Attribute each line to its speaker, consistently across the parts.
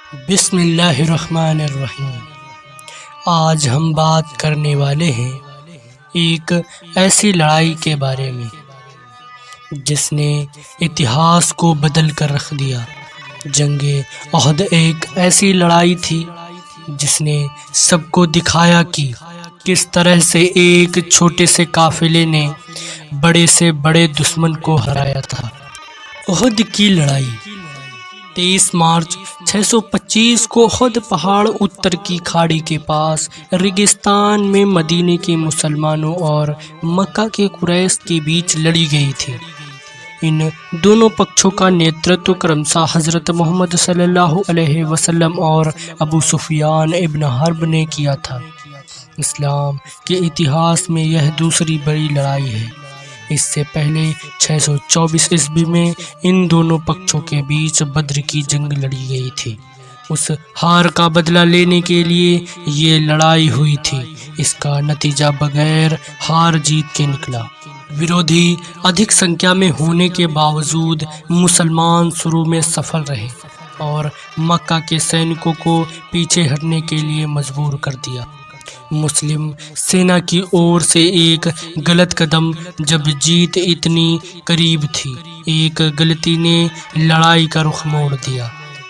Speaker 1: بسم اللہ الرحمن الرحیم۔ آج ہم بات کرنے والے ہیں ایک ایسی لڑائی کے بارے میں جس نے اتہاس کو بدل کر رکھ دیا۔ جنگ احد ایک ایسی لڑائی تھی جس نے سب کو دکھایا کہ کس طرح سے ایک چھوٹے سے قافلے نے بڑے سے بڑے دشمن کو ہرایا تھا۔ احد کی لڑائی 23 مارچ 625 کو احد پہاڑ اتر کی کھاڑی کے پاس ریگستان میں مدینے کے مسلمانوں اور مکہ کے قریش کے بیچ لڑی گئی تھی۔ ان دونوں پکچھوں کا نیترتو کرمشہ حضرت محمد صلی اللہ علیہ وسلم اور ابو سفیان ابن حرب نے کیا تھا۔ اسلام کے اتہاس میں یہ دوسری بڑی لڑائی ہے۔ اس سے پہلے 624 عیسوی میں ان دونوں پکچھوں کے بیچ بدر کی جنگ لڑی گئی تھی۔ اس ہار کا بدلہ لینے کے لیے یہ لڑائی ہوئی تھی۔ اس کا نتیجہ بغیر ہار جیت کے نکلا۔ ویرودھی ادھک سنکھیا میں ہونے کے باوجود مسلمان شروع میں سفل رہے اور مکہ کے سینکوں کو پیچھے ہٹنے کے لیے مجبور کر دیا۔ مسلم سینا کی اور سے ایک غلط قدم جب جیت اتنی قریب تھی، ایک غلطی نے لڑائی کا رخ موڑ دیا۔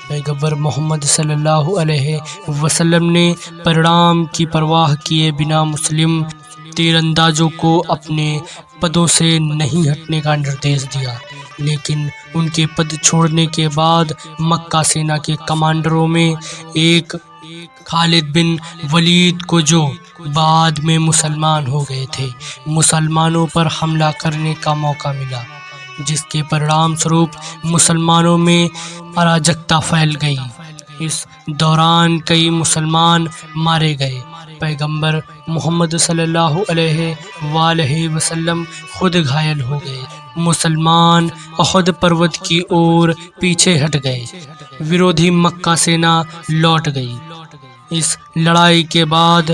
Speaker 1: پیغمبر محمد صلی اللہ علیہ وسلم نے پرنام کی پرواہ کیے بنا مسلم تیر اندازوں کو اپنے پدوں سے نہیں ہٹنے کا نردیش دیا، لیکن ان کے پد چھوڑنے کے بعد مکہ سینا کے کمانڈروں میں ایک خالد بن ولید کو، جو بعد میں مسلمان ہو گئے تھے، مسلمانوں پر حملہ کرنے کا موقع ملا، جس کے پرنام سوروپ مسلمانوں میں اراجکتا پھیل گئی۔ اس دوران کئی مسلمان مارے گئے۔ پیغمبر محمد صلی اللہ علیہ وآلہ وسلم خود گھائل ہو گئے۔ مسلمان احد پروت کی اور پیچھے ہٹ گئے۔ ویرودھی مکہ سینا لوٹ گئی۔ اس لڑائی کے بعد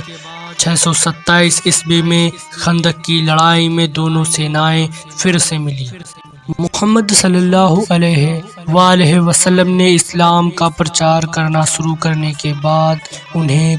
Speaker 1: 627 عیسوی میں خندق کی لڑائی میں دونوں سینائیں پھر سے ملی۔ محمد صلی اللہ علیہ وآلہ وسلم نے اسلام کا پرچار کرنا شروع کرنے کے بعد انہیں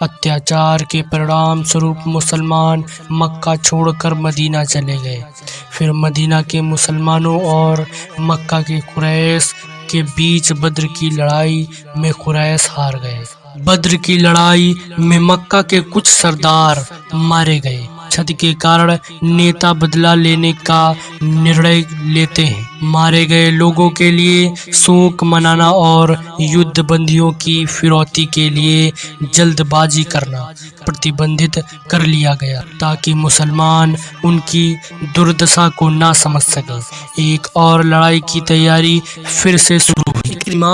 Speaker 1: اتیاچار کے پرنام سوروپ مسلمان مکہ چھوڑ کر مدینہ چلے گئے۔ پھر مدینہ کے مسلمانوں اور مکہ کے قریش کے بیچ بدر کی لڑائی میں قریش ہار گئے۔ بدر کی لڑائی میں مکہ کے کچھ سردار مارے گئے۔ چھت کے کارن نیتا بدلہ لینے کا نرنے لیتے ہیں۔ مارے گئے لوگوں کے لیے شوک منانا اور یدھ بندیوں کی فروختی کے لیے جلد بازی کرنا پرتیبندھت کر لیا گیا، تاکہ مسلمان ان کی دردشا کو نہ سمجھ سکیں۔ ایک اور لڑائی کی تیاری پھر سے شروع ہوئی۔ اکرمہ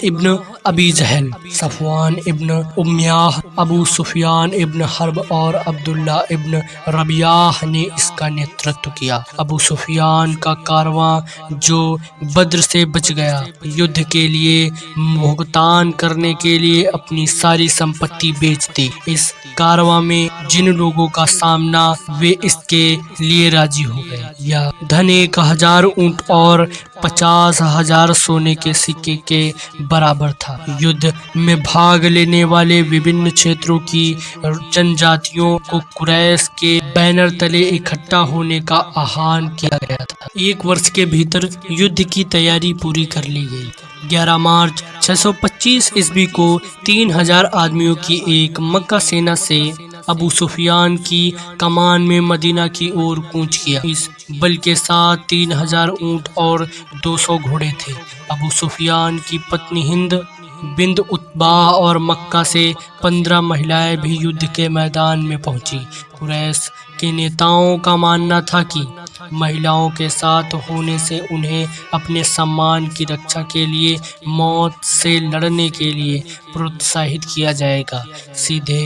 Speaker 1: ابن ابی جہل، صفوان ابن امیہ، ابو سفیان ابن حرب اور عبداللہ ابن ربیعہ نے اس کا نیترتو کیا۔ ابو سفیان کا کارواں جو بدر سے بچ گیا، یدھ کے لیے بھگتان کرنے کے لیے اپنی ساری سمپتی بیچ دی۔ اس کارواں میں جن لوگوں کا سامنا وہ اس کے لیے راضی ہو گئے۔ یہ دھن 1000 اونٹ اور 50,000 سونے کے سکے کے برابر تھا۔ یدھ میں بھاگ لینے والے وبھن چھیتروں کی جن جاتیوں کو قریش کے بینر تلے اکٹھا ہونے کا آہوان کیا گیا تھا۔ ایک برس کے بھیتر یدھ کی تیاری پوری کر لی گئی۔ 11 مارچ 625 عیسوی کو 3000 آدمیوں کی ایک مکہ سینا سے ابو سفیان کی کمان میں مدینہ کی اور کوچ کیا۔ اس بل کے ساتھ 3000 اونٹ اور 200 گھوڑے تھے۔ ابو سفیان کی پتنی ہند بنت عتبہ اور مکہ سے 15 مہیلائیں بھی یدھ کے میدان میں پہنچی۔ قریش کے نیتاؤں کا ماننا تھا کہ مہیلاؤں کے ساتھ ہونے سے انہیں اپنے سامان کی رکشا کے لیے موت سے لڑنے کے لیے پروتساہت کیا جائے گا۔ سیدھے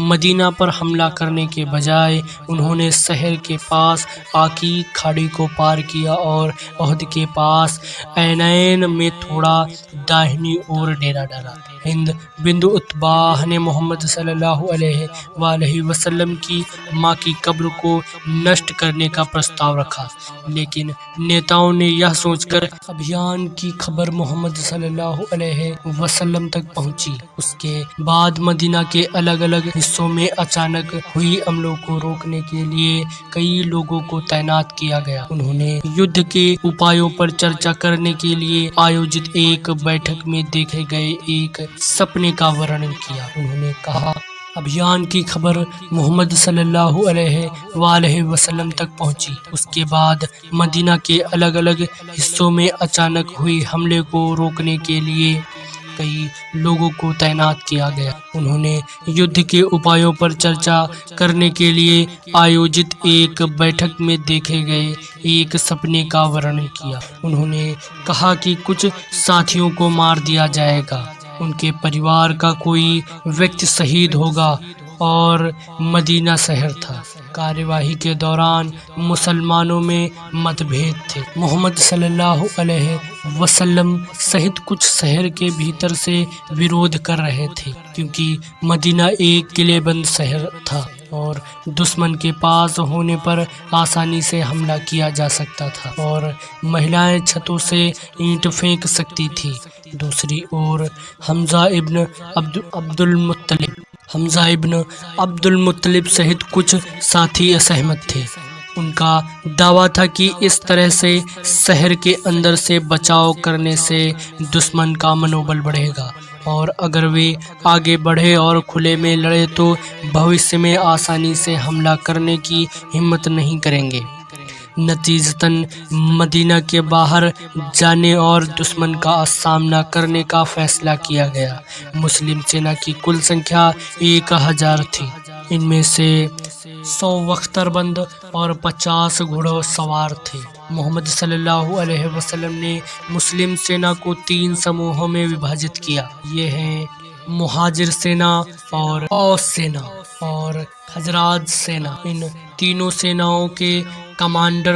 Speaker 1: مدینہ پر حملہ کرنے کے بجائے انہوں نے شہر کے پاس عقیق کھاڑی کو پار کیا اور احد کے پاس عینین میں تھوڑا داہنی اور ڈیرا ڈالا۔ ہند بنت عتبہ نے محمد صلی اللہ علیہ وآلہ وسلم کی ماں کی قبر کو نشٹ کرنے کا پرستاؤ رکھا، لیکن نیتاؤں نے یہ سوچ کر ابھیان کی خبر محمد صلی اللہ علیہ وسلم تک پہنچی۔ اس کے بعد مدینہ کے الگ الگ حصوں میں اچانک ہوئی عملوں کو روکنے کے لیے کئی لوگوں کو تعینات کیا گیا۔ انہوں نے یدھ کے اپایوں پر چرچا کرنے کے لیے آیوجت ایک بیٹھک میں دیکھے گئے ایک سپنے کا ورنن کیا۔ انہوں نے کہا، ابھیان کی خبر محمد صلی اللہ علیہ وآلہ وسلم تک پہنچی۔ اس کے بعد مدینہ کے الگ الگ حصوں میں اچانک ہوئی حملے کو روکنے کے لیے کئی لوگوں کو تعینات کیا گیا۔ انہوں نے یدھ کے اپایوں پر چرچا کرنے کے لیے آیوجت ایک بیٹھک میں دیکھے گئے ایک سپنے کا ورنن کیا۔ انہوں نے کہا کہ کچھ ساتھیوں کو مار دیا جائے گا، ان کے پریوار کا کوئی ویکتی شہید ہوگا اور مدینہ شہر تھا۔ کارروائی کے دوران مسلمانوں میں مت بھید تھے۔ محمد صلی اللہ علیہ وسلم سہت کچھ شہر کے بھیتر سے ویرودھ کر رہے تھے، کیونکہ مدینہ ایک قلعے بند شہر تھا اور دشمن کے پاس ہونے پر آسانی سے حملہ کیا جا سکتا تھا اور مہلائیں چھتوں سے اینٹ پھینک سکتی تھی۔ دوسری اور حمزہ ابن عبد المطلب سہت کچھ ساتھی اسہمت تھے۔ ان کا دعویٰ تھا کہ اس طرح سے شہر کے اندر سے بچاؤ کرنے سے دشمن کا منوبل بڑھے گا، اور اگر وہ آگے بڑھے اور کھلے میں لڑے تو بھوشیہ میں آسانی سے حملہ کرنے کی ہمت نہیں کریں گے۔ نتیجتاً مدینہ کے باہر جانے اور دشمن کا سامنا کرنے کا فیصلہ کیا گیا۔ مسلم سینا کی کل سنکھیا 1000 تھی۔ ان میں سے 100 اختر بند اور 50 گھوڑ سوار تھے۔ محمد صلی اللہ علیہ وسلم نے مسلم سینا کو 3 سموہوں میں وبھاجت کیا۔ یہ ہیں مہاجر سینا اور اوس سینا اور خزرج سینا۔ ان تینوں سیناؤں کے کمانڈر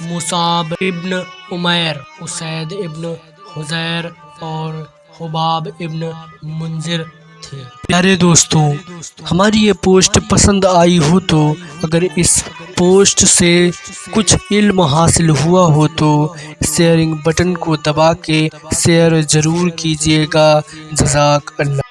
Speaker 1: مصعب ابن عمیر، اسید ابن حضیر اور خباب ابن منذر تھے۔ پیارے دوستو، ہماری یہ پوسٹ پسند آئی ہو تو اگر اس پوسٹ سے کچھ علم حاصل ہوا ہو تو شیئرنگ بٹن کو دبا کے شیئر ضرور کیجیے گا۔ جزاک اللہ۔